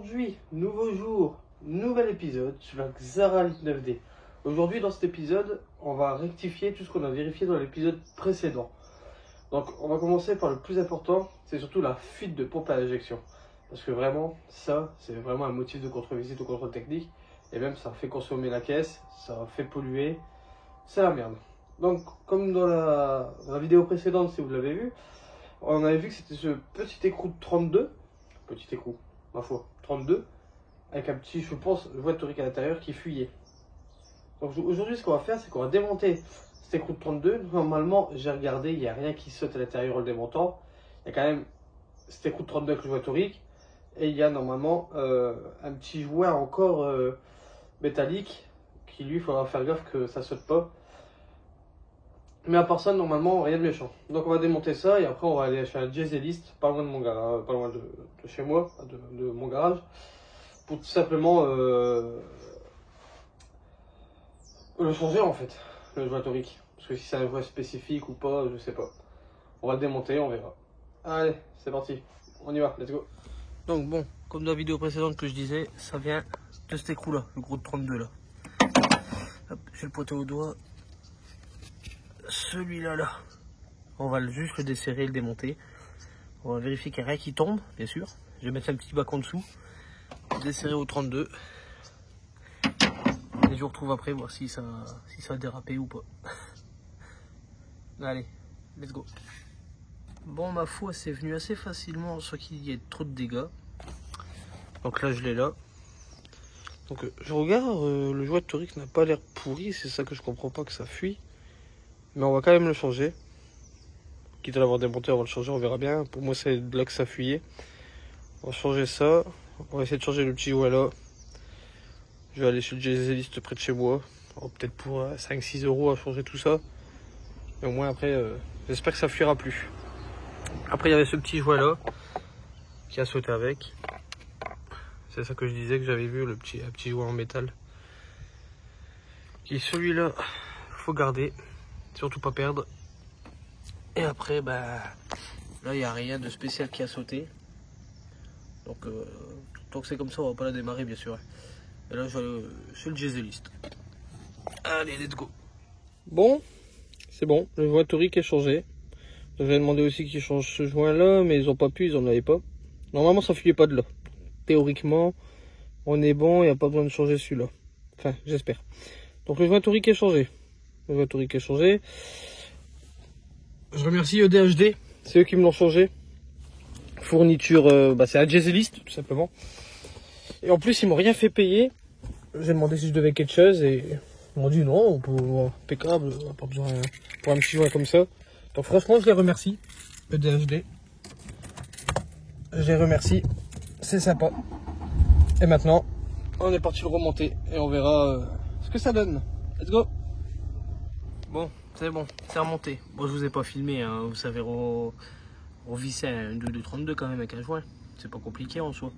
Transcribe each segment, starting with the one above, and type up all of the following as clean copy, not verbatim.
Aujourd'hui, nouveau jour, nouvel épisode sur la Xaralite 9D. Aujourd'hui, dans cet épisode, on va rectifier tout ce qu'on a vérifié dans l'épisode précédent. Donc, on va commencer par le plus important, c'est surtout la fuite de pompe à injection. Parce que vraiment, ça, c'est vraiment un motif de contre-visite ou contrôle technique. Et même, ça fait consommer la caisse, ça fait polluer, c'est la merde. Donc, comme dans la vidéo précédente, si vous l'avez vu, on avait vu que c'était ce petit écrou de 32, petit écrou, ma foi, 32, avec un petit, je pense, voie torique à l'intérieur qui fuyait. Donc aujourd'hui, ce qu'on va faire, c'est qu'on va démonter cet écrou de 32. Normalement, j'ai regardé, il n'y a rien qui saute à l'intérieur en le démontant. Il y a quand même cet écrou de 32 avec le voie torique. Et il y a normalement un petit joint encore métallique qui lui, il faudra faire gaffe que ça saute pas. Mais à part ça, normalement, rien de méchant. Donc on va démonter ça et après on va aller chez un dieseliste, pas loin de mon garage, pas loin de chez moi, de mon garage, pour tout simplement le changer en fait, le joint torique. Parce que si c'est un joint spécifique ou pas, je sais pas. On va le démonter, on verra. Allez, c'est parti, on y va, let's go. Donc bon, comme dans la vidéo précédente que je disais, ça vient de cet écrou là, le gros de 32 là. Hop, je vais le pointer au doigt. Celui-là, on va juste le desserrer et le démonter. On va vérifier qu'il n'y a rien qui tombe, bien sûr. Je vais mettre un petit bac en dessous, desserrer au 32. Et je vous retrouve après, voir si ça a dérapé ou pas. Allez, let's go. Bon, ma foi, c'est venu assez facilement sans qu'il y ait trop de dégâts. Donc là, je l'ai là. Donc je regarde, le joint torique n'a pas l'air pourri, c'est ça que je comprends pas, que ça fuit. Mais on va quand même le changer. Quitte à l'avoir démonté, on va le changer, on verra bien. Pour moi, c'est là que ça fuyait. On va changer ça. On va essayer de changer le petit joint là. Je vais aller chez le dieseliste près de chez moi. Peut-être pour 5-6 € à changer tout ça. Et au moins après, j'espère que ça fuira plus. Après, il y avait ce petit joint là qui a sauté avec. C'est ça que je disais, que j'avais vu, un petit joint en métal. Et celui-là, faut garder. Surtout pas perdre. Et après, bah, là, il n'y a rien de spécial qui a sauté. Donc, tant que c'est comme ça, on va pas la démarrer, bien sûr. Et là, je vais chez le dieseliste. Allez, let's go. Bon, c'est bon. Le joint torique est changé. J'avais demandé aussi qu'ils changent ce joint-là, mais ils n'ont pas pu, ils n'en avaient pas. Normalement, ça ne fuyait pas de là. Théoriquement, on est bon, il n'y a pas besoin de changer celui-là. Enfin, j'espère. Donc, le joint torique est changé. Le voie torique est changé. Je remercie EDHD, c'est eux qui me l'ont changé. Fourniture, c'est un dieseliste tout simplement. Et en plus ils m'ont rien fait payer. J'ai demandé si je devais quelque chose et ils m'ont dit non, on peut, impeccable, on n'a pas besoin pour un petit joint comme ça. Donc franchement je les remercie, EDHD. Je les remercie, c'est sympa. Et maintenant on est parti le remonter et on verra ce que ça donne. Let's go. Bon, c'est remonté. Bon, je vous ai pas filmé, hein. Vous savez revisser un 232 quand même avec un joint. C'est pas compliqué en soi.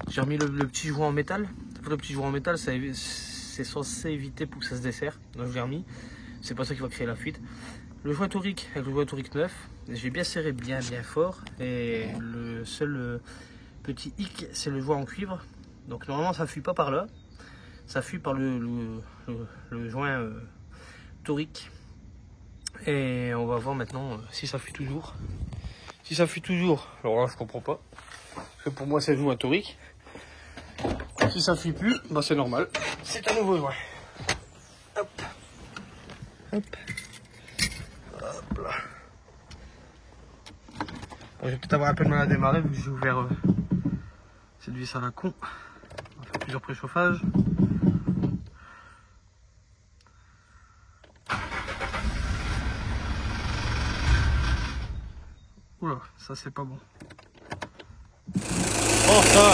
J'ai remis le petit joint en métal. Le petit joint en métal, c'est censé éviter pour que ça se desserre. Donc je l'ai remis. C'est pas ça qui va créer la fuite. Le joint torique, avec le joint torique neuf, j'ai bien serré bien fort. Et le seul petit hic, c'est le joint en cuivre. Donc normalement ça fuit pas par là. Ça fuit par le joint torique. Et on va voir maintenant si ça fuit toujours. Si ça fuit toujours, alors là je comprends pas. Parce que pour moi c'est le joint torique. Si ça fuit plus, bah c'est normal. C'est un nouveau joint. Hop. Hop. Hop là. Bon, je vais peut-être avoir un peu de mal à démarrer vu que j'ai ouvert cette vis à la con. On va faire plusieurs préchauffages. Oula, ça c'est pas bon. Oh ça.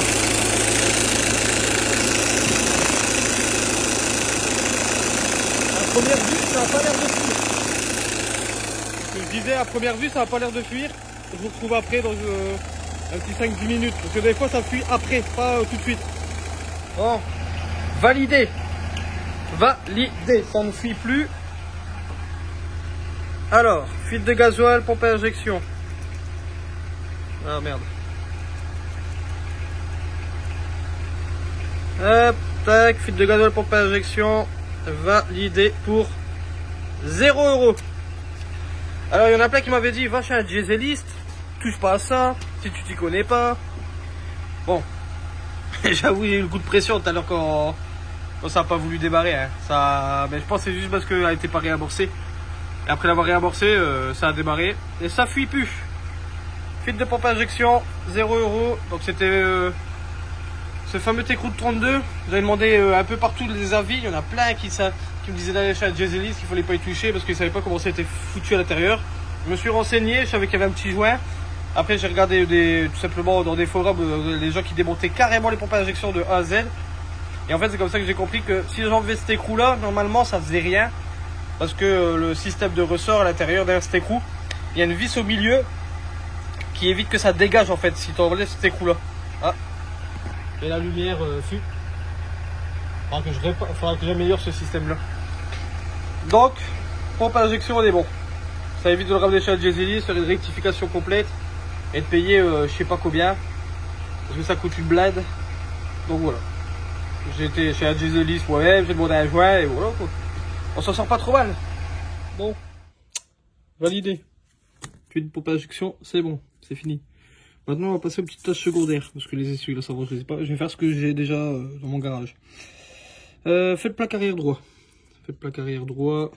À première vue, ça n'a pas l'air de fuir. Je disais, à première vue, ça n'a pas l'air de fuir. Je vous retrouve après dans un petit 5-10 minutes. Parce que des fois, ça fuit après, pas tout de suite. Bon, validé. Validé, ça ne fuit plus. Alors, fuite de gasoil, pompe à injection. Ah merde. Hop, tac, fuite de gasoil, pompe à injection, validé pour 0 €. Alors il y en a plein qui m'avaient dit, va chez un dieseliste, touche pas à ça, si tu t'y connais pas. Bon, j'avoue, il y a eu le coup de pression tout à l'heure quand ça n'a pas voulu démarrer. Hein. Ça, mais je pense que c'est juste parce qu'elle n'était pas réamorcée. Et après l'avoir réamorcée, ça a démarré. Et ça fuit plus. Fuite de pompe à injection, 0 €. Donc c'était ce fameux T-Croûte 32. J'avais demandé un peu partout les avis. Il y en a plein qui me disaient d'aller chez un dieseliste, qu'il fallait pas y toucher parce qu'ils ne savaient pas comment ça était foutu à l'intérieur. Je me suis renseigné, je savais qu'il y avait un petit joint. Après j'ai regardé tout simplement dans des forums les gens qui démontaient carrément les pompes à injection de A à Z. Et en fait c'est comme ça que j'ai compris que si j'enlevais cet écrou là, normalement ça faisait rien. Parce que le système de ressort à l'intérieur derrière cet écrou, il y a une vis au milieu qui évite que ça dégage en fait si tu enlèves cet écrou là. Ah. Et la lumière fuit. Il faudra que j'améliore ce système là. Donc, pompe à injection on est bon. Ça évite de le ramener chez un dieseliste, faire une rectification complète et de payer je sais pas combien. Parce que ça coûte une blinde. Donc voilà. J'ai été chez un dieseliste moi-même, j'ai demandé un joint et voilà quoi. On s'en sort pas trop mal. Bon. Validé. Puis de pompe à injection, c'est bon, c'est fini. Maintenant on va passer aux petites tâches secondaires. Parce que les essuies là ça va, je les ai pas. Je vais faire ce que j'ai déjà dans mon garage. Faites le plaque arrière droit. Faites plaque arrière droit.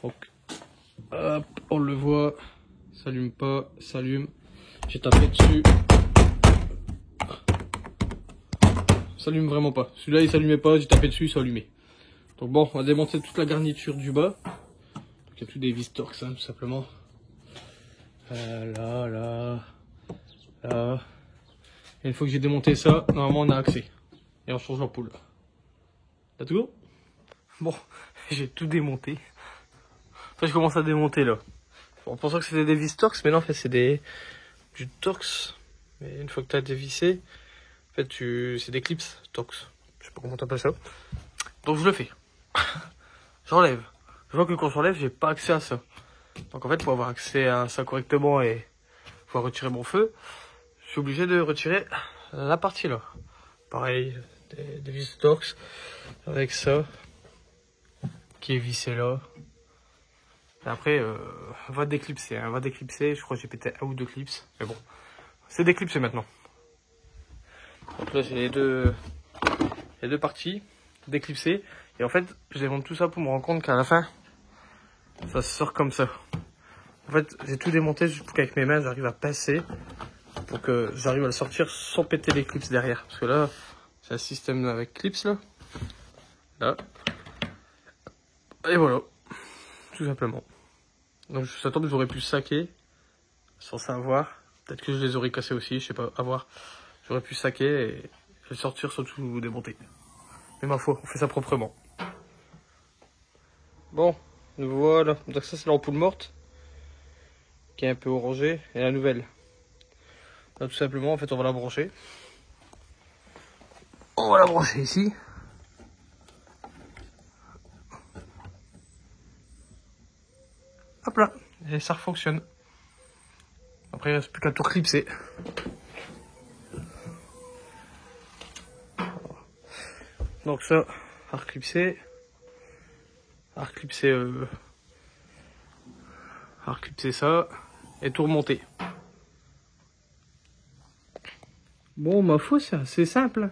Donc, hop, on le voit. S'allume pas, s'allume. J'ai tapé dessus. S'allume vraiment pas. Celui-là il s'allumait pas, j'ai tapé dessus, il s'allumait. Donc bon, on va démonter toute la garniture du bas. Donc il y a tout des vis Torx hein, tout simplement. Là. Et une fois que j'ai démonté ça, normalement on a accès. Et on change l'ampoule. T'as tout? Bon, j'ai tout démonté. Enfin, je commence à démonter là. En pensant que c'était des vis Torx, mais non, en fait, c'est du Torx. Mais une fois que tu as dévissé, en fait, c'est des clips Torx. Je sais pas comment t'appelles ça. Donc, je le fais. J'enlève. Je vois que quand j'enlève, j'ai pas accès à ça. Donc, en fait, pour avoir accès à ça correctement et pouvoir retirer mon feu, je suis obligé de retirer la partie là. Pareil, des vis Torx avec ça qui est vissé là. Et après, va déclipser, hein, va déclipser. Je crois que j'ai pété 1 ou 2 clips, mais bon, c'est déclipsé maintenant. Donc là, j'ai les deux parties déclipsées. Et en fait, je démonte tout ça pour me rendre compte qu'à la fin, ça sort comme ça. En fait, j'ai tout démonté juste pour qu'avec mes mains, j'arrive à passer pour que j'arrive à le sortir sans péter les clips derrière. Parce que là, c'est un système avec clips là. Là. Et voilà. Tout simplement. Donc ça tombe, j'aurais pu saquer sans savoir. Peut-être que je les aurais cassés aussi, je sais pas, à voir. J'aurais pu saquer et le sortir sans tout démonter. Mais ma foi, on fait ça proprement. Bon, voilà. Donc ça c'est l'ampoule morte qui est un peu orangée et la nouvelle. Là tout simplement, en fait on va la brancher. On va la brancher ici. Hop là, et ça fonctionne. Après il ne reste plus qu'à tout clipser. Donc ça, à reclipser ça et tout remonter. Bon, ma foi, c'est assez simple.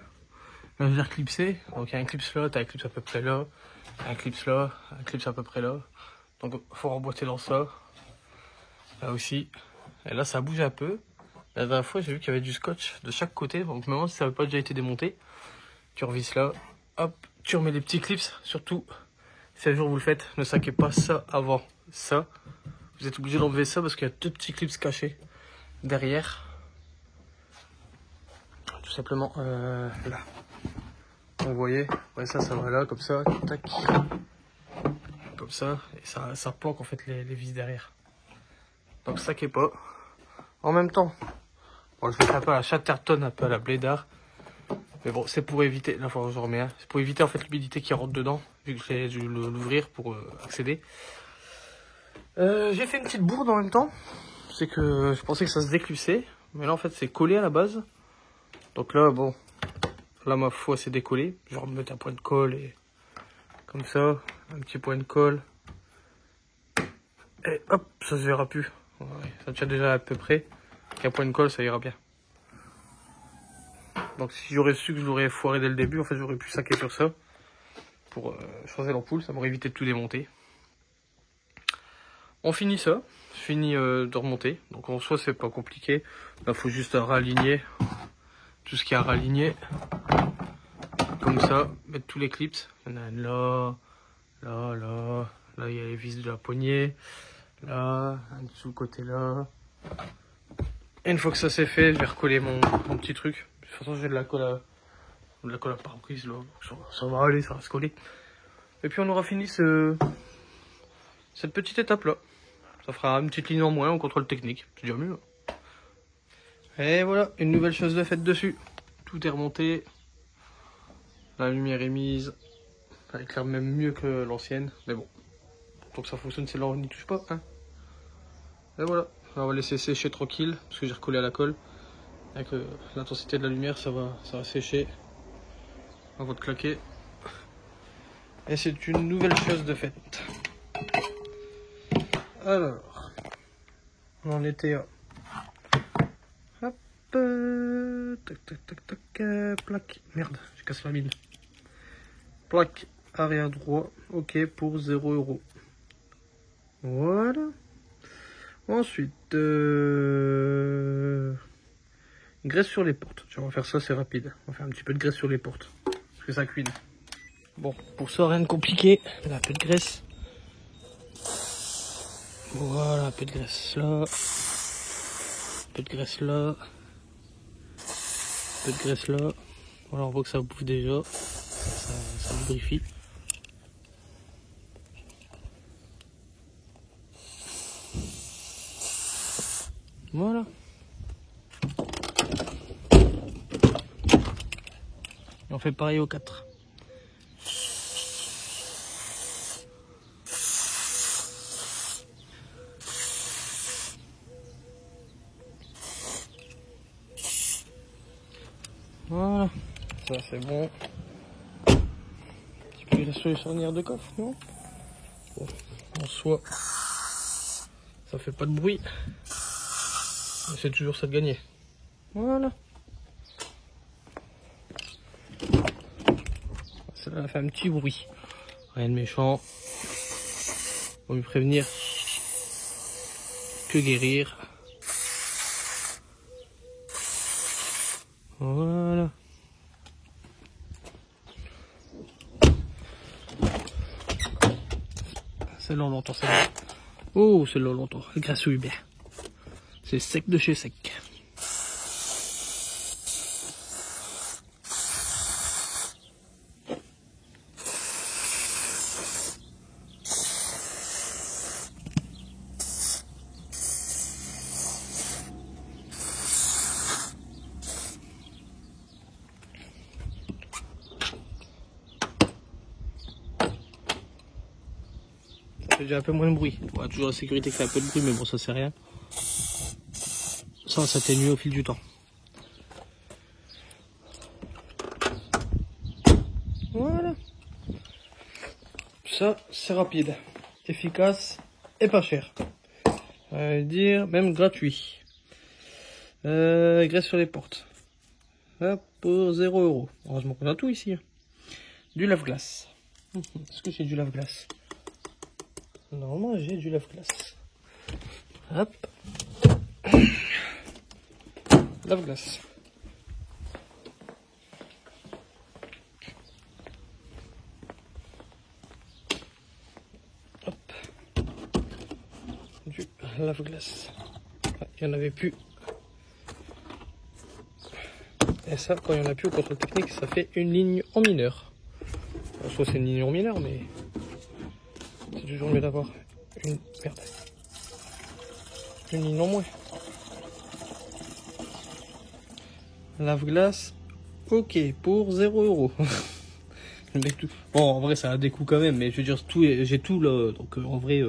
Là, je vais reclipser. Donc il y a un clip là, t'as un clip à peu près là, un clip là, un clip à peu près là. Donc faut remboîter dans ça. Là aussi. Et là ça bouge un peu. La dernière fois j'ai vu qu'il y avait du scotch de chaque côté. Donc maintenant si ça n'avait pas déjà été démonté, tu revisses là. Hop, tu remets les petits clips. Surtout, si un jour vous le faites, ne saquez pas ça avant ça. Vous êtes obligé d'enlever ça parce qu'il y a 2 petits clips cachés derrière. Tout simplement là. Vous voyez, ouais, ça va là, comme ça, tac. Comme ça, et ça planque en fait les vis derrière. Donc saquez pas. En même temps, bon, je vais faire un peu à la Chatterton, un peu à la Blédard. Mais bon, c'est pour éviter, là faut que je remets, c'est pour éviter en fait l'humidité qui rentre dedans, vu que j'ai dû l'ouvrir pour accéder. J'ai fait une petite bourde en même temps. C'est que je pensais que ça se déclipsait, mais là en fait c'est collé à la base. Donc là bon, Là, ma foi, c'est décollé. Je vais remettre un point de colle et comme ça, un petit point de colle. Et hop, ça se verra plus. Ouais, ça tient déjà à peu près. Avec un point de colle, ça ira bien. Donc si j'aurais su que je l'aurais foiré dès le début, en fait, j'aurais pu saquer sur ça pour changer l'ampoule. Ça m'aurait évité de tout démonter. On finit ça. Je finis de remonter. Donc en soi, c'est pas compliqué. Là, faut juste raligner tout ce qu'il y a à raligner. Comme ça, mettre tous les clips. Il y en a un là, là, là. Là, il y a les vis de la poignée. Là, un dessous le côté là. Et une fois que ça c'est fait, je vais recoller mon petit truc. De toute façon, j'ai de la colle à pare-brise là. Ça va aller, ça va se coller. Et puis on aura fini cette petite étape là. Ça fera une petite ligne en moins au contrôle technique. C'est déjà mieux. Et voilà, une nouvelle chose de faite dessus. Tout est remonté. La lumière est mise. Elle éclaire même mieux que l'ancienne. Mais bon. Tant que ça fonctionne, c'est là on n'y touche pas. Hein. Et voilà. On va laisser sécher tranquille. Parce que j'ai recollé à la colle. Avec l'intensité de la lumière, ça va sécher. On va te claquer. Et c'est une nouvelle chose de faite. Alors. On en était à... Hop. Tac, tac, tac, tac. Plaque. Merde, j'ai cassé la mine. Plaque arrière droit. Ok pour 0 €. Voilà. Ensuite, graisse sur les portes. On va faire ça, c'est rapide. On va faire un petit peu de graisse sur les portes. Parce que ça cuit. Bon, pour ça, rien de compliqué. Un peu de graisse. Voilà, un peu de graisse là. Un peu de graisse là. Un peu de graisse là. Voilà, on voit que ça bouffe déjà. Ça lubrifie. Voilà. Et on fait pareil aux 4. Voilà. Ça c'est bon. Tu peux rester sur les charnières de coffre, non? Bon, en soi, ça fait pas de bruit. Mais c'est toujours ça de gagner. Voilà. Ça fait un petit bruit. Rien de méchant. Faut lui prévenir que guérir. Voilà. Celle-là on l'entend, celle-là. Oh, celle-là on l'entend. Elle grassouille bien. C'est sec de chez sec. Ça fait déjà un peu moins de bruit. Ouais, toujours la sécurité qui fait un peu de bruit, mais bon, ça c'est rien. Ça s'atténue au fil du temps. Voilà. Ça, c'est rapide, efficace et pas cher. On va dire même gratuit. Graisse sur les portes. Hop, pour 0 €. Heureusement qu'on a tout ici. Du lave-glace. Est-ce que j'ai du lave-glace? Normalement, j'ai du lave-glace. Hop. Lave-glace. Hop. Du lave-glace. Il n'y en avait plus. Et ça, quand il n'y en a plus au contrôle technique, ça fait une ligne en mineur. Soit c'est une ligne en mineur, mais c'est toujours mieux d'avoir une... Merde. Une ligne en moins. Lave-glace, ok, pour 0 €. Bon, en vrai, ça a des coûts quand même, mais je veux dire, j'ai tout là, donc en vrai,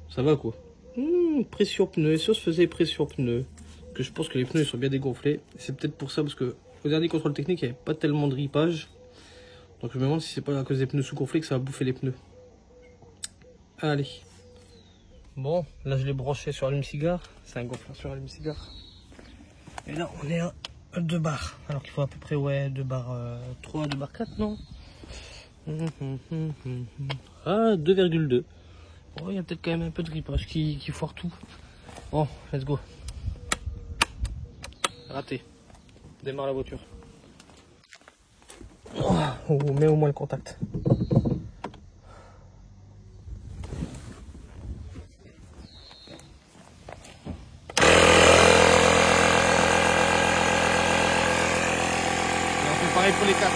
ça va quoi. Pression pneu, et ça se faisait pression pneu. Que je pense que les pneus ils sont bien dégonflés. C'est peut-être pour ça, parce que Au dernier contrôle technique, il n'y avait pas tellement de ripage. Donc je me demande si c'est pas à cause des pneus sous-gonflés que ça va bouffer les pneus. Allez. Bon, là je l'ai branché sur allume-cigare. C'est un gonfleur sur allume-cigare. Et là on est à 2 bars. Alors qu'il faut à peu près 2 bars 3, 2 bars 4, non? Ah, 2,2. Bon, il y a peut-être quand même un peu de ripage qui foire tout. Bon, let's go. Raté. Démarre la voiture. Oh, mets au moins le contact. On fait pareil pour les 4.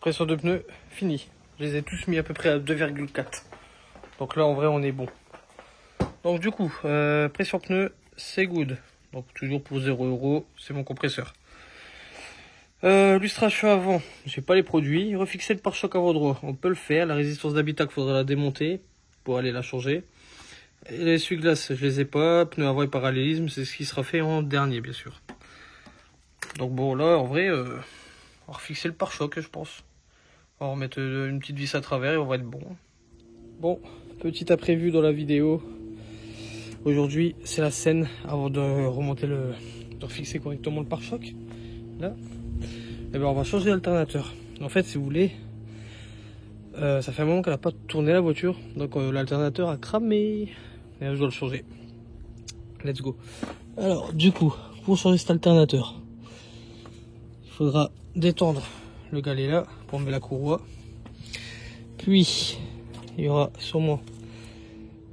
Pression de pneus, fini. Je les ai tous mis à peu près à 2,4. Donc là en vrai on est bon. Donc du coup, pression pneu, c'est good. Donc toujours pour 0 €, c'est mon compresseur. Lustration avant, j'ai pas les produits. Refixer le pare-choc avant droit, on peut le faire. La résistance d'habitacle, faudra la démonter pour aller la changer. Et les essuie-glaces, je les ai pas. Pneus avant et parallélisme, c'est ce qui sera fait en dernier bien sûr. Donc bon là en vrai, on va refixer le pare-choc je pense. On va remettre une petite vis à travers et on va être bon. Bon, petit après-vue dans la vidéo. Aujourd'hui, c'est la scène avant de remonter de refixer correctement le pare-choc. Là, et ben on va changer l'alternateur. En fait, si vous voulez, ça fait un moment qu'elle n'a pas tourné la voiture, donc l'alternateur a cramé. Et là, je dois le changer. Let's go. Alors, du coup, pour changer cet alternateur, il faudra détendre le galet là pour enlever la courroie. Puis, il y aura sûrement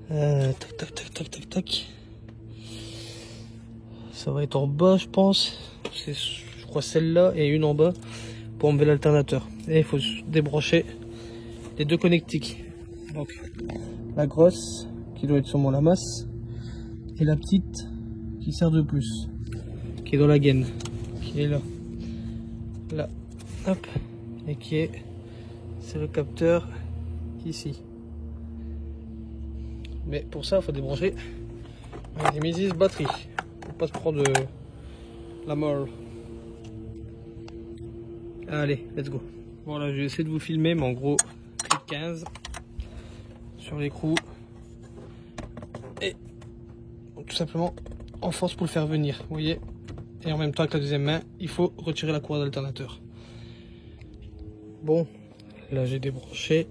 tac tac tac tac tac tac. Ça va être en bas, je pense. C'est, je crois, celle-là et une en bas pour enlever l'alternateur. Et il faut débrancher les 2 connectiques. Donc, la grosse qui doit être sûrement la masse et la petite qui sert de plus, qui est dans la gaine, qui est là, là, hop, et qui est, c'est le capteur ici. Mais pour ça, il faut débrancher les Nemesis batterie pour pas se prendre la mort. Allez, let's go. Voilà, je vais essayer de vous filmer, mais en gros, clic 15 sur l'écrou et tout simplement en force pour le faire venir, vous voyez. Et en même temps, avec la deuxième main, il faut retirer la courroie d'alternateur. Bon, là j'ai débranché.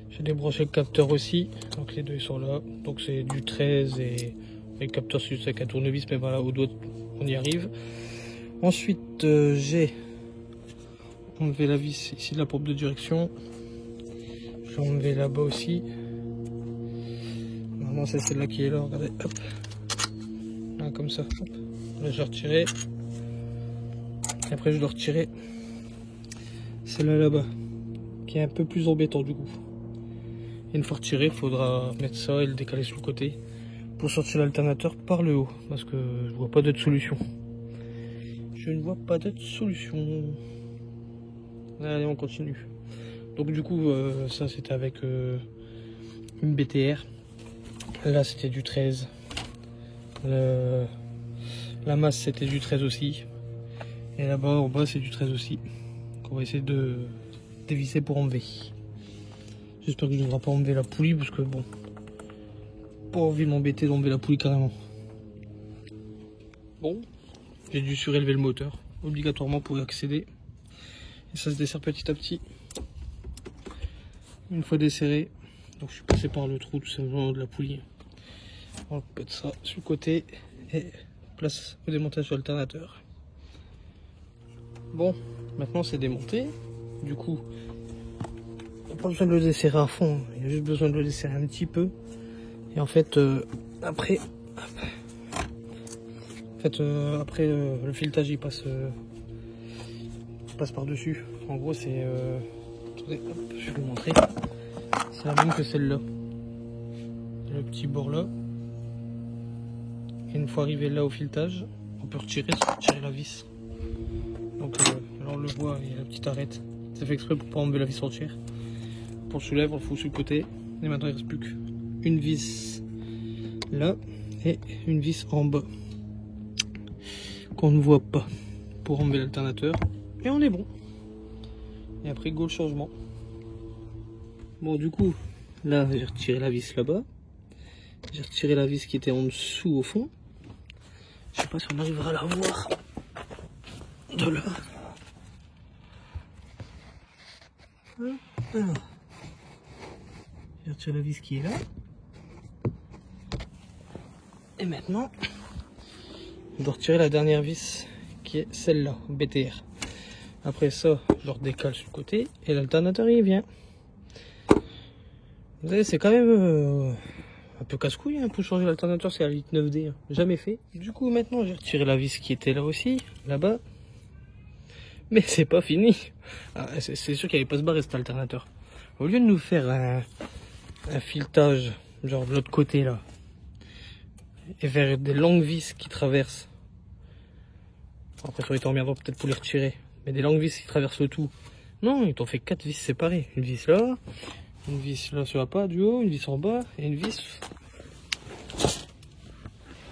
J'ai débranché le capteur aussi, donc les deux sont là. Donc c'est du 13 et le capteur c'est juste avec un tournevis, mais voilà, au doigt on y arrive. Ensuite j'ai enlevé la vis ici de la pompe de direction. J'ai enlevé là-bas aussi. Normalement c'est celle-là qui est là, regardez, hop. Là comme ça, hop. Là je vais retirer. Et après je dois retirer celle-là là-bas, qui est un peu plus embêtant du coup. Une fois retiré, il faudra mettre ça et le décaler sur le côté pour sortir l'alternateur par le haut, parce que je vois pas d'autre solution. Je ne vois pas d'autre solution. Allez, on continue. Donc du coup, ça c'était avec une BTR. Là c'était du 13. La masse c'était du 13 aussi. Et là-bas en bas c'est du 13 aussi. Donc on va essayer de dévisser pour enlever. J'espère que je ne devrai pas enlever la poulie parce que bon, pas envie de m'embêter d'enlever la poulie carrément. Bon, j'ai dû surélever le moteur obligatoirement pour y accéder. Et ça se desserre petit à petit. Une fois desserré, donc je suis passé par le trou tout simplement de la poulie. On va mettre ça sur le côté et place au démontage de l'alternateur. Bon, maintenant c'est démonté. Du coup, pas besoin de le desserrer à fond, il y a juste besoin de le desserrer un petit peu. Et en fait, après, le filetage il passe par dessus. En gros, c'est, attendez, hop, je vais vous montrer. C'est la même que celle-là. Le petit bord là. Et une fois arrivé là au filetage, on peut retirer la vis. Donc là on le voit, il y a la petite arête. C'est fait exprès pour pas enlever la vis entière. Pour le soulève, on le fout sur le côté. Et maintenant il reste plus qu'une vis là. et une vis en bas qu'on ne voit pas pour enlever l'alternateur et on est bon. Et après go le changement. Bon du coup là j'ai retiré la vis là-bas, j'ai retiré la vis qui était en dessous au fond. Je sais pas si on arrivera à la voir de là. Alors, j'ai retiré la vis qui est là. Et maintenant, je dois retirer la dernière vis qui est celle-là, BTR. Après ça, je le redécale sur le côté et l'alternateur il vient. Vous savez, c'est quand même un peu casse-couille hein, pour changer l'alternateur, c'est la litre 9D, hein. Jamais fait. Du coup, maintenant, j'ai retiré la vis qui était là aussi, là-bas. Mais c'est pas fini. Ah, c'est sûr qu'il n'allait pas se barrer cet alternateur. Au lieu de nous faire un filetage, genre de l'autre côté là, et faire des longues vis qui traversent. Après, ça aurait été emmerdant peut-être pour les retirer. Mais des longues vis qui traversent le tout. Non, ils t'ont fait 4 vis séparées. Une vis là sur la patte du haut, une vis en bas et une vis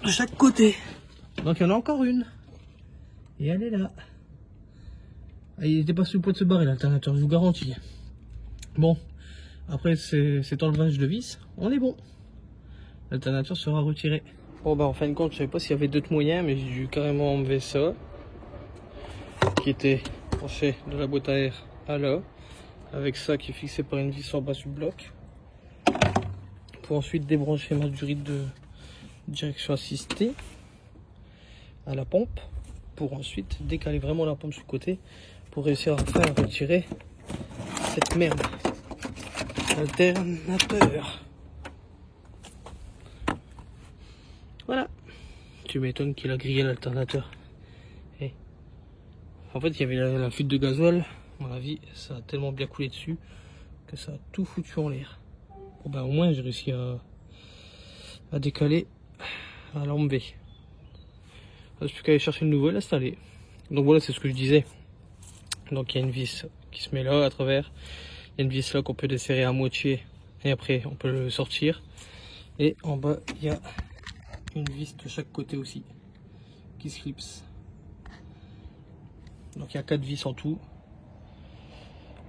de chaque côté. Donc il y en a encore une. Et elle est là. Ah, il n'était pas sur le point de se barrer l'alternateur, je vous garantis. Bon, après c'est enlevage de vis, on est bon. L'alternateur sera retiré. Bon bah en fin de compte, je savais pas s'il y avait d'autres moyens, mais j'ai dû carrément enlever ça. Qui était branché de la boîte à air à là. Avec ça qui est fixé par une vis en bas sur le bloc. Pour ensuite débrancher ma durite de direction assistée à la pompe. Pour ensuite décaler vraiment la pompe sur le côté. Pour réussir enfin à retirer cette merde. Alternateur. Voilà. Tu m'étonnes qu'il a grillé l'alternateur. Et en fait, il y avait la fuite de gasoil. À mon avis, ça a tellement bien coulé dessus que ça a tout foutu en l'air. Bon ben au moins j'ai réussi à décaler, à l'enlever. Il ne reste plus qu'à aller chercher une nouvelle, l'installer. Donc voilà, c'est ce que je disais. Donc il y a une vis qui se met là à travers. Il y a une vis là qu'on peut desserrer à moitié et après on peut le sortir. Et en bas il y a une vis de chaque côté aussi qui se clipse. Donc il y a 4 vis en tout.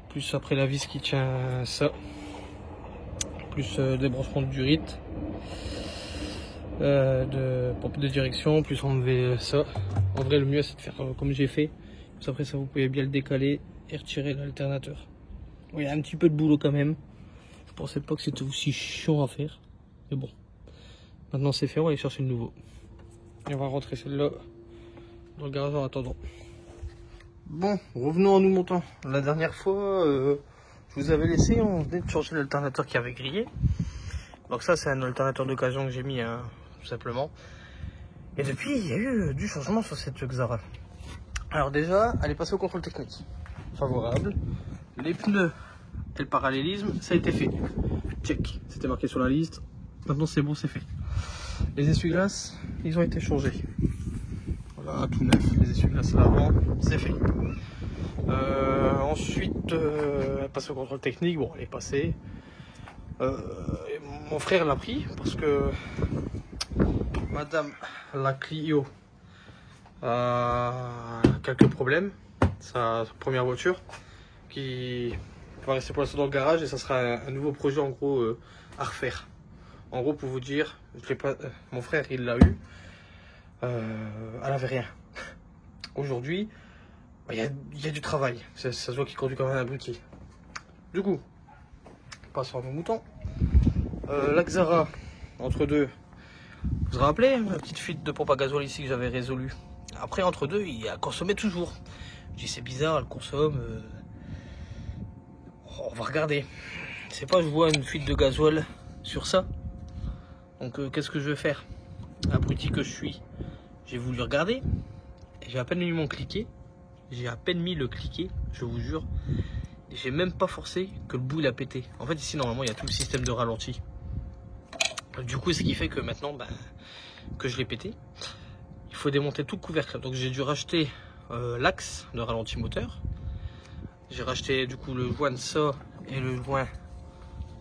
Plus après la vis qui tient ça. Plus des branchements de durite. De pompe de direction. Plus enlever ça. En vrai le mieux c'est de faire comme j'ai fait. Après ça vous pouvez bien le décaler et retirer l'alternateur. Bon, il y a un petit peu de boulot quand même. Je pensais pas que c'était aussi chiant à faire. Mais bon. Maintenant c'est fait, on va aller chercher le nouveau. Et on va rentrer celle-là dans le garage en attendant. Bon, revenons à nous montants. La dernière fois, je vous avais laissé, on venait de changer l'alternateur qui avait grillé. Donc ça, c'est un alternateur d'occasion que j'ai mis, hein, tout simplement. Et depuis, il y a eu du changement sur cette Xara. Alors déjà, elle est passée au contrôle technique. Favorable. Les pneus et le parallélisme, ça a été fait. Check. C'était marqué sur la liste. Maintenant, c'est bon, c'est fait. Les essuie-glaces, ils ont été changés. Voilà, tout neuf, les essuie-glaces là avant, c'est fait. Ensuite, elle passe au contrôle technique, bon, elle est passée. Mon frère l'a pris parce que Madame la Clio a quelques problèmes. Sa première voiture qui va rester pour l'instant dans le garage et ça sera un nouveau projet en gros à refaire. En gros, pour vous dire, je l'ai pas, mon frère il l'a eu. Elle avait rien. Aujourd'hui, il y a du travail. Ça se voit qu'il conduit quand même un briquet. Du coup, passons à nos moutons. La Xara, entre deux, vous vous rappelez, la petite fuite de pompe à gasoil ici que j'avais résolue. Après, entre deux, il a consommé toujours. Je dis, c'est bizarre, elle consomme. On va regarder. C'est pas, je vois une fuite de gasoil sur ça. Donc, qu'est-ce que je vais faire? Abruti que je suis. J'ai voulu regarder. J'ai à peine mis mon cliquet. J'ai à peine mis le cliquet, je vous jure. J'ai même pas forcé que le bout il a pété. En fait, ici, normalement, il y a tout le système de ralenti. Du coup, ce qui fait que maintenant, que je l'ai pété, il faut démonter tout le couvercle. Donc, j'ai dû racheter l'axe de ralenti moteur. J'ai racheté du coup le joint de ça et le joint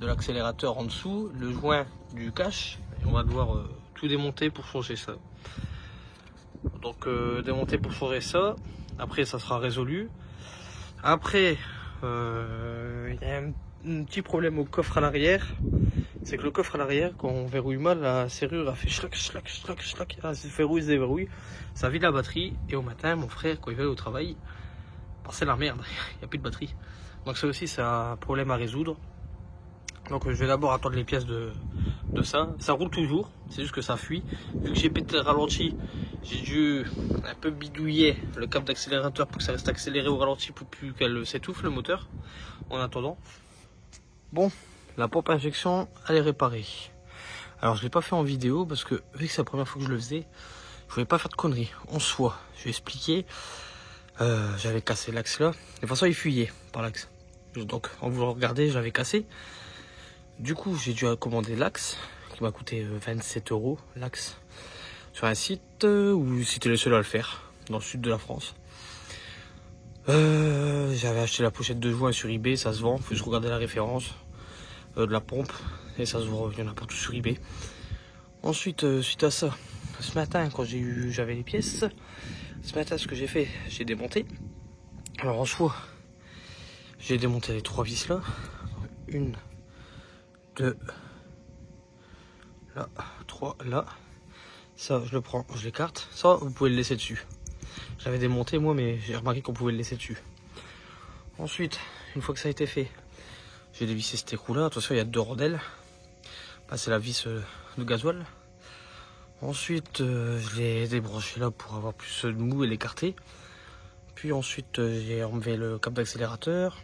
de l'accélérateur en dessous, le joint du cache. Et on va devoir tout tout démonter pour changer ça. Donc démonter pour changer ça. Après ça sera résolu. Après il y a un petit problème au coffre à l'arrière. C'est que le coffre à l'arrière, quand on verrouille mal, la serrure a fait schlac, schlac, schlac, schlac. Elle se verrouille, se déverrouille. Ça vide la batterie. Et au matin, mon frère, quand il va au travail, c'est la merde. Il n'y a plus de batterie. Donc ça aussi, c'est un problème à résoudre. Donc je vais d'abord attendre les pièces de ça. Ça roule toujours. C'est juste que ça fuit. Vu que j'ai pété le ralenti, j'ai dû un peu bidouiller le câble d'accélérateur pour que ça reste accéléré au ralenti pour plus qu'elle s'étouffe le moteur. En attendant. Bon. La pompe à injection, elle est réparée. Alors je ne l'ai pas fait en vidéo parce que vu que c'est la première fois que je le faisais, je voulais pas faire de conneries. En soi, je vais expliquer. J'avais cassé l'axe là. De toute façon, il fuyait par l'axe. Donc en voulant regarder, je l'avais cassé. Du coup, j'ai dû commander l'axe qui m'a coûté 27 € l'axe sur un site où c'était le seul à le faire dans le sud de la France. J'avais acheté la pochette de joint sur eBay, ça se vend. Faut juste regarder la référence. De la pompe et ça se voit, il y en a partout sur eBay. Ensuite suite à ça, ce matin quand j'avais les pièces, ce matin ce que j'ai fait, j'ai démonté. Alors en soi j'ai démonté les 3 vis là, 1, 2, là, 3 là. Ça je le prends, je l'écarte. Ça vous pouvez le laisser dessus. J'avais démonté moi mais j'ai remarqué qu'on pouvait le laisser dessus. Ensuite une fois que ça a été fait, j'ai dévissé cet écrou là. Attention, il y a 2 rondelles. Là, c'est la vis de gasoil. Ensuite, je l'ai débranché là pour avoir plus de mou et l'écarter. Puis ensuite, j'ai enlevé le câble d'accélérateur.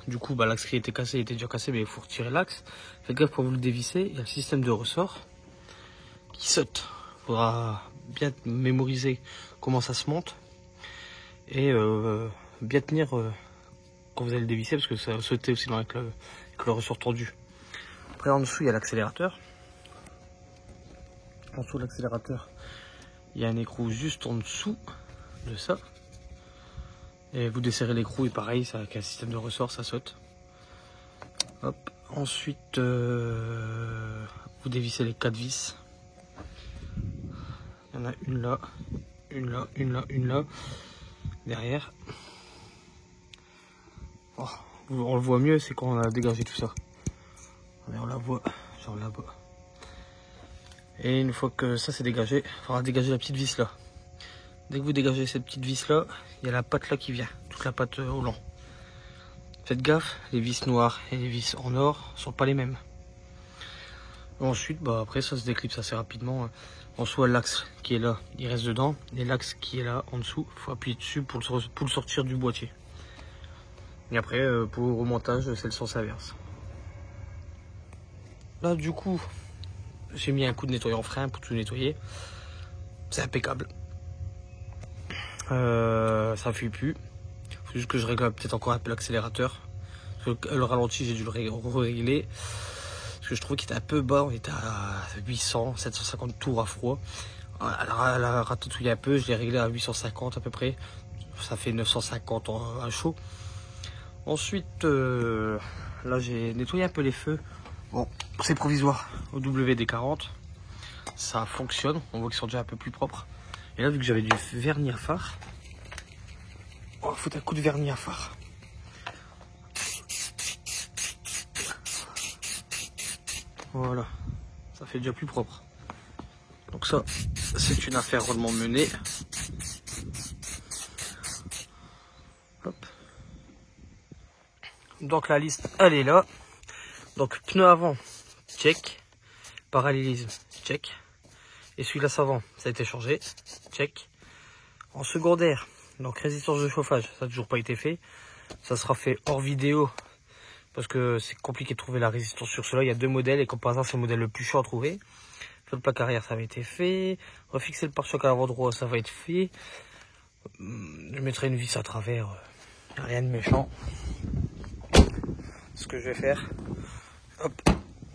Du coup, l'axe qui était cassé, il était déjà cassé, mais il faut retirer l'axe. Faites gaffe quand vous le dévissez. Il y a le système de ressort qui saute. Il faudra bien mémoriser comment ça se monte. Et bien tenir quand vous allez le dévisser parce que ça va sauter aussi avec le ressort tendu. Après en dessous il y a l'accélérateur. En dessous de l'accélérateur il y a un écrou juste en dessous de ça. Et vous desserrez l'écrou et pareil, ça avec un système de ressort ça saute. Hop. Ensuite vous dévissez les 4 vis. Il y en a une là, une là, une là, une là. Derrière. Oh, on le voit mieux, c'est quand on a dégagé tout ça. On la voit, genre là-bas. Et une fois que ça c'est dégagé, il faudra dégager la petite vis là. Dès que vous dégagez cette petite vis là, il y a la patte là qui vient, toute la patte au long. Faites gaffe, les vis noires et les vis en or sont pas les mêmes. Ensuite, après ça se déclipse assez rapidement. En soi, l'axe qui est là, il reste dedans. Et l'axe qui est là en dessous, il faut appuyer dessus pour le sortir du boîtier. Et après, pour le remontage, c'est le sens inverse. Là, du coup, j'ai mis un coup de nettoyant frein pour tout nettoyer. C'est impeccable. Ça fuit plus. Il faut juste que je règle peut-être encore un peu l'accélérateur. Le ralenti, j'ai dû le régler. Parce que je trouve qu'il était un peu bas. On était à 800, 750 tours à froid. Elle a ratatouillé un peu. Je l'ai réglé à 850 à peu près. Ça fait 950 à chaud. Ensuite, là j'ai nettoyé un peu les feux. Bon, c'est provisoire au WD-40. Ça fonctionne. On voit qu'ils sont déjà un peu plus propres. Et là, vu que j'avais du vernis à phare, on va foutre un coup de vernis à phare. Voilà, ça fait déjà plus propre. Donc ça, c'est une affaire rondement menée. Hop. Donc la liste, elle est là. Donc pneu avant, check. Parallélisme, check. Essuie-glace avant, ça a été changé, check. En secondaire, donc résistance de chauffage, ça n'a toujours pas été fait. Ça sera fait hors vidéo parce que c'est compliqué de trouver la résistance sur cela. Il y a 2 modèles et comme par hasard c'est le modèle le plus chaud à trouver. Sur le plaque arrière, ça va été fait. Refixer le pare-choc à l'avant droit, ça va être fait. Je mettrai une vis à travers, rien de méchant. Ce que je vais faire, hop,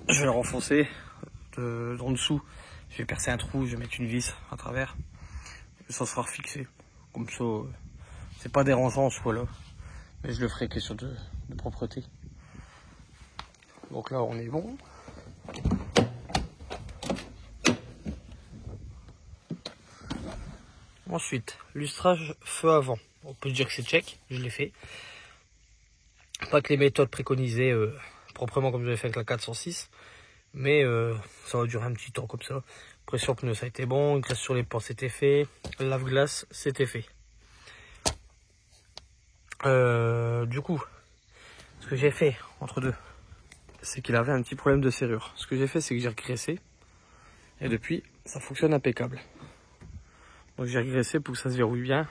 je vais le renfoncer en dessous. Je vais percer un trou, je vais mettre une vis à travers. Et ça sera fixé. Comme ça, c'est pas dérangeant en soi là. Mais je le ferai question de propreté. Donc là, on est bon. Ensuite, lustrage feu avant. On peut dire que c'est check, je l'ai fait. Pas que les méthodes préconisées proprement comme je l'ai fait avec la 406. Mais ça va durer un petit temps comme ça. Pression pneu, ça a été bon. Glace sur les portes, c'était fait. Lave-glace, c'était fait. Du coup, ce que j'ai fait entre deux, c'est qu'il avait un petit problème de serrure. Ce que j'ai fait, c'est que j'ai regraissé. Et depuis, ça fonctionne impeccable. Donc j'ai regraissé pour que ça se verrouille bien.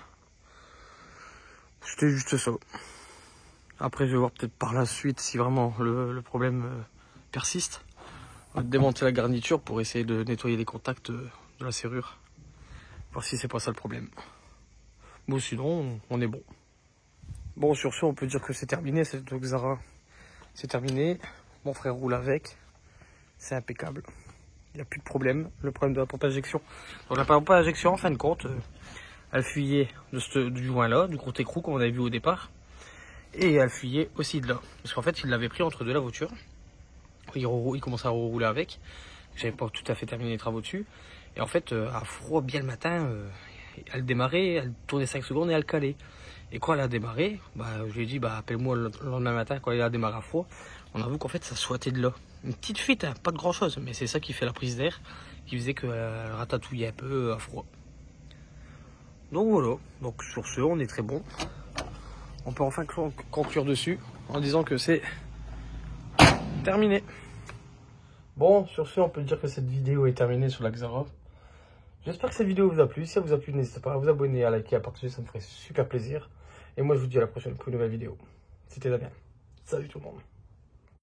C'était juste ça. Après, je vais voir peut-être par la suite si vraiment le problème persiste. On va démonter la garniture pour essayer de nettoyer les contacts de la serrure. Voir si c'est pas ça le problème. Bon, sinon, on est bon. Bon, sur ce, on peut dire que c'est terminé. Cette Xara, c'est terminé. Mon frère roule avec. C'est impeccable. Il n'y a plus de problème. Le problème de la pompe à injection. Donc la pompe à injection, en fin de compte, elle fuyait du joint là, du gros écrou comme on avait vu au départ. Et elle fuyait aussi de là. Parce qu'en fait, il l'avait pris entre deux la voiture. Il commençait à rouler avec. J'avais pas tout à fait terminé les travaux dessus. Et en fait, à froid bien le matin, elle démarrait, elle tournait 5 secondes et elle calait. Et quand elle a démarré, je lui ai dit, appelle-moi le lendemain matin quand elle a démarré à froid. On a vu qu'en fait, ça souhaitait de là. Une petite fuite, hein, pas de grand chose, mais c'est ça qui fait la prise d'air, qui faisait qu'elle ratatouillait un peu à froid. Donc voilà, donc sur ce, on est très bon. On peut enfin conclure dessus en disant que c'est terminé. Bon, sur ce, on peut dire que cette vidéo est terminée sur la Xara. J'espère que cette vidéo vous a plu. Si elle vous a plu, n'hésitez pas à vous abonner, à liker, à partager, ça me ferait super plaisir. Et moi, je vous dis à la prochaine pour une nouvelle vidéo. C'était Damien. Salut tout le monde.